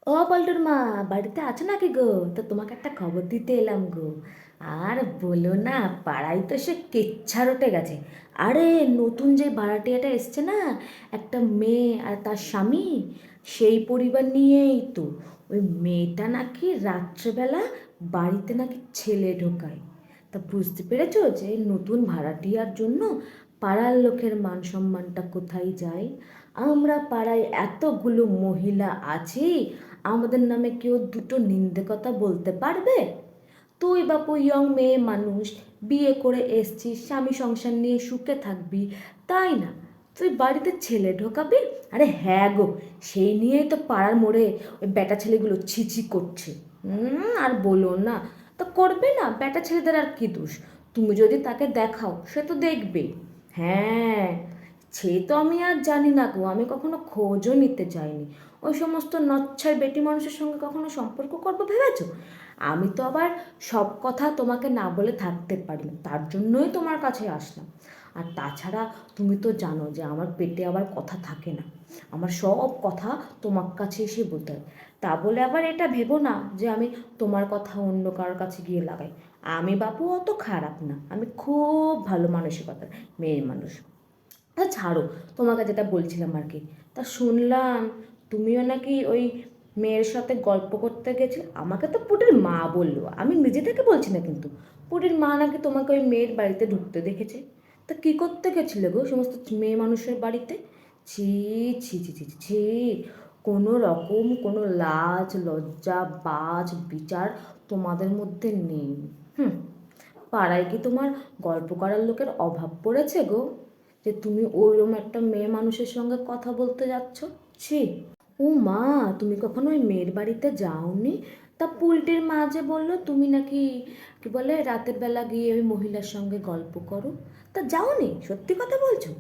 ও পল্টুর মা, বাড়িতে আছো নাকি গো? তো তোমাকে একটা খবর দিতে এলাম গো। আর বলো না, পাড়ায় তো সে কেচ্ছা রটে গেছে। আরে নতুন যে ভাড়াটিয়াটা এসছে না, একটা মেয়ে আর তার স্বামী, সেই পরিবার নিয়েই তো। ওই মেয়েটা নাকি রাত্রেবেলা বাড়িতে নাকি ছেলে ঢোকায়। তা বুঝতে পেরেছো যে নতুন ভাড়াটিয়ার জন্য পাড়ার লোকের মান সম্মানটা কোথায় যায়? আমরা পাড়ায় এতগুলো মহিলা আছি, আমাদের নামে কেউ দুটো নিন্দে কথা বলতে পারবে? তুই বাপু ইয়ং মেয়ে মানুষ, বিয়ে করে এসছিস, স্বামী সংসার নিয়ে সুখে থাকবি, তাই না? তুই বাড়িতে ছেলে ঢোকাবি? আরে হ্যাঁ গো, সেই নিয়েই তো পাড়ার মোড়ে ওই বেটা ছেলেগুলো ছিছি করছে। আর বলো না। তো করবে না, বেটা ছেলেদের আর কি দোষ? তুমি যদি তাকে দেখাও সে তো দেখবেই। হ্যাঁ, সে তো আমি আর জানি না গো, আমি কখনো খোঁজও নিতে চাইনি। ওই সমস্ত নচ্ছার বেটি মানুষের সঙ্গে কখনো সম্পর্ক করবো ভেবেছো? আমি তো আবার সব কথা তোমাকে না বলে থাকতে পারি না, তার জন্যই তোমার কাছে আসলাম। আর তাছাড়া তুমি তো জানো যে আমার পেটে আবার কথা থাকে না, আমার সব কথা তোমার কাছে এসে বলতে হয়। তা বলে আবার এটা ভেবো না যে আমি তোমার কথা অন্য কারোর কাছে গিয়ে লাগাই। আমি বাপু অত খারাপ না, আমি খুব ভালো মানসিকতার মেয়ে মানুষ। ছাড়ো, তোমাকে যেটা বলছিলাম আর কি। তা শুনলাম তুমিও নাকি ওই মেয়ের সাথে গল্প করতে গেছিলে। আমাকে তো পুটির মা বললো, আমি নিজে থেকে বলছি না কিন্তু। পুটির মা নাকি তোমাকে ওই মেয়ের বাড়িতে ঢুকতে দেখেছে। তা কী করতে গেছিলে গো সমস্ত মেয়ে মানুষের বাড়িতে? ছি, ছি ছি ছি ছি ছি। কোনো রকম কোনো লাজ লজ্জা বাজ বিচার তোমাদের মধ্যে নেই। হুম। পাড়ায় কি তোমার গল্প করার লোকের অভাব পড়েছে গো, যে তুমি ওইরকম একটা মেয়ে মানুষের সঙ্গে কথা বলতে যাচ্ছ? ছি। ও মা, তুমি কখনো ওই মেয়ের বাড়িতে যাওনি? তা পুলটির মা যে বললো তুমি নাকি কি বলে রাতের বেলা গিয়ে ওই মহিলার সঙ্গে গল্প করো। তা যাওনি? সত্যি কথা বলছো?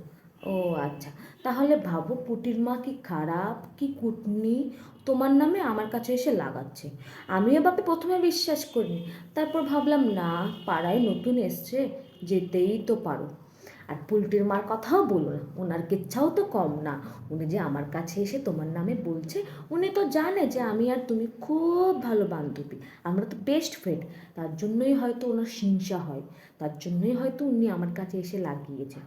ও আচ্ছা। তাহলে ভাবো পুটির মা কি খারাপ কি কুটনি তোমার নামে আমার কাছে এসে লাগাচ্ছে। আমিও বাপে প্রথমে বিশ্বাস করিনি, তারপর ভাবলাম না, পাড়ায় নতুন এসছে, যেতেই তো পারো। আর পুলটির মার কথাও বলো না, ওনার কেচ্ছাও তো কম না। উনি যে আমার কাছে এসে তোমার নামে বলছে, উনি তো জানে যে আমি আর তুমি খুব ভালো বান্ধবী, আমরা তো বেস্ট ফ্রেন্ড। তার জন্যই হয়তো ওনার হিংসা হয়, তার জন্যই হয়তো উনি আমার কাছে এসে লাগিয়েছে।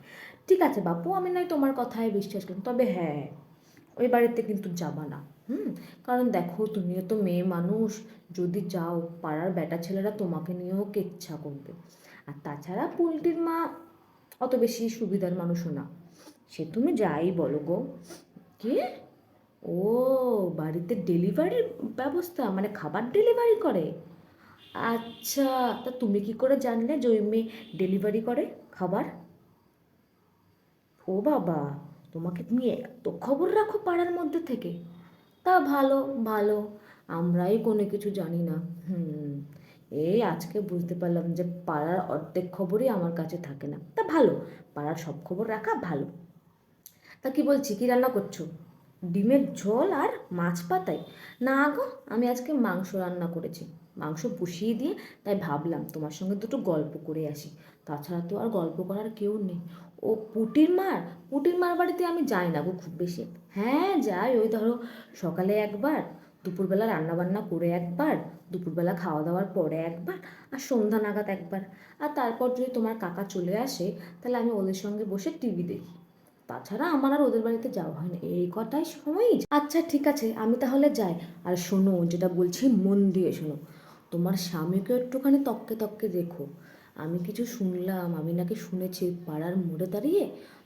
ঠিক আছে বাপু, আমি নয় তোমার কথায় বিশ্বাস করি, তবে হ্যাঁ, ওই বাড়িতে কিন্তু যাবা না। কারণ দেখো তুমিও তো মেয়ে মানুষ, যদি যাও পাড়ার বেটা ছেলেরা তোমাকে নিয়েও কেচ্ছা করবে। আর তাছাড়া পুলটির মা অত বেশি সুবিধার মানুষও না, সে তুমি যাই বলো গো। কি? ও, বাড়িতে ডেলিভারির ব্যবস্থা, মানে খাবার ডেলিভারি করে? আচ্ছা। তা তুমি কি করে জানলে যে ওই মেয়ে ডেলিভারি করে খাবার? ও বাবা, তুমি এত খবর রাখো পাড়ার মধ্যে থেকে। তা ভালো, ভালো। আমরাই কোনো কিছু জানি না। হুম। এই আজকে বুঝতে পারলাম যে পাড়ার অর্ধেক খবরই আমার কাছে থাকে না। তা ভালো, পাড়ার সব খবর রাখা ভালো। তা কি বলছি, কি রান্না করছো? ডিমের ঝোল আর মাছ পাতায়? না গো, আমি আজকে মাংস রান্না করেছি। মাংস বসিয়ে দিয়ে তাই ভাবলাম তোমার সঙ্গে দুটো গল্প করে আসি। তাছাড়া তো আর গল্প করার কেউ নেই। ও পুটির মার বাড়িতে আমি যাই না গো খুব বেশি। হ্যাঁ যাই, ওই ধরো সকালে একবার, দুপুরবেলা রান্নাবান্না করে একবার, দুপুরবেলা খাওয়া দাওয়ার পরে একবার, আর সন্ধ্যা নাগাদ একবার। আর তারপর যদি তোমার কাকা চলে আসে, তাহলে আমি ওদের সঙ্গে বসে টিভি দেখি। তাছাড়া আমার আর ওদের বাড়িতে যাওয়া হয় না, এই কটাই সময়ই। আচ্ছা ঠিক আছে, আমি তাহলে যাই। আর শোনো, যেটা বলছি মন দিয়ে শোনো। তোমার স্বামীকে একটুখানি তককে তককে দেখো। আমি কিছু শুনলাম, আমি নাকি শুনেছি পাড়ার মোড়ে দাঁড়িয়ে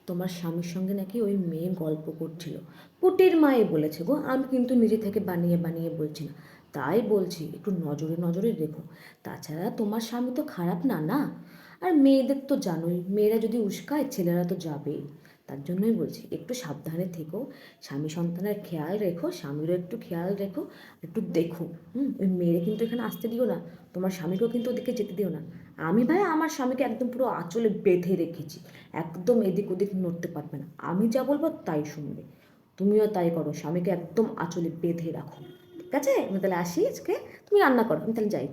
তোমার স্বামীর সঙ্গে নাকি ওই মেয়ে গল্প করছিল। পুটির মায়ে বলেছে গো, আমি কিন্তু নিজে থেকে বানিয়ে বানিয়ে বলছি না। তাই বলছি একটু নজরে নজরে রেখো। তাছাড়া তোমার স্বামী তো খারাপ না, না? আর মেয়েদের তো জানোই, মেয়েরা যদি উস্কায় ছেলেরা তো যাবেই। তার জন্যই বলছি একটু সাবধানে থেকো, স্বামী সন্তানের খেয়াল রেখো, স্বামীরও একটু খেয়াল রেখো, একটু দেখো। ওই মেয়েরে কিন্তু এখানে আসতে দিও না, তোমার স্বামীকেও কিন্তু ওদিকে যেতে দিও না। আমি ভাই আমার স্বামীকে একদম পুরো আঁচলে বেঁধে রেখেছি, একদম এদিক ওদিক নড়তে পারবে না, আমি যা বলবো তাই শুনবে। তুমিও তাই করো, স্বামীকে একদম আঁচলে বেঁধে রাখো। ঠিক আছে, আমি তাহলে আসি আজকে, তুমি রান্না করো, আমি তাহলে যাই।